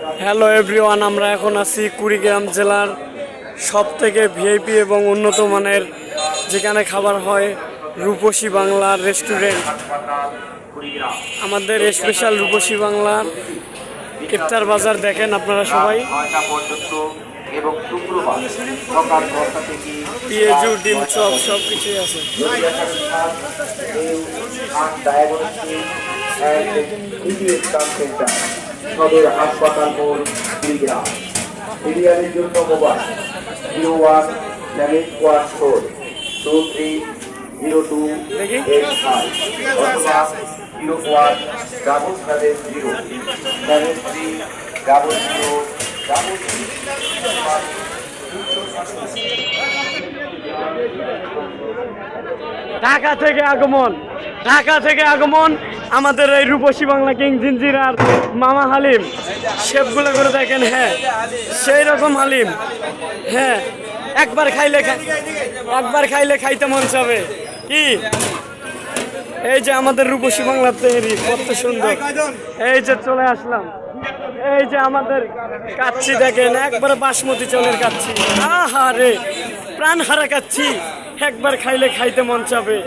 Hello everyone, আমরা এখন আছি কুড়িগ্রাম জেলার সবথেকে ভিআইপি এবং উন্নত মানের যেখানে খাবার হয় রূপসী বাংলার রেস্টুরেন্ট। আমাদের স্পেশাল রূপসী বাংলার ইফতার বাজার দেখেন আপনারা সবাই। এবং শুক্রবার সকাল 10টা থেকে পেঁয়াজু ডিম চপ সব কিছুই আছে। সদর হাসপাতাল মোড় কুড়িগ্রাম। এরিয়ারের জন্য মোবাইল 0174230285 অথবা 017300 ঢাকা থেকে আগমন আমাদের এই রূপসী বাংলা কিং জিঞ্জিরার মামা হালিম শেফগুলো করে দেখেন। হ্যাঁ, সেই রকম হালিম। হ্যাঁ, একবার খাইলে খাইতে মন চাবে কি। এই যে আমাদের রূপসী বাংলার তৈরি কত সুন্দর। এই যে চলে আসলাম, এই যে আমাদের কাচ্ছি দেখেন, একবার বাসমতি চালের কাচ্ছি। আহা রে, প্রাণ হারা কাচ্ছি, একবার খাইলে খাইতে মন চাবে।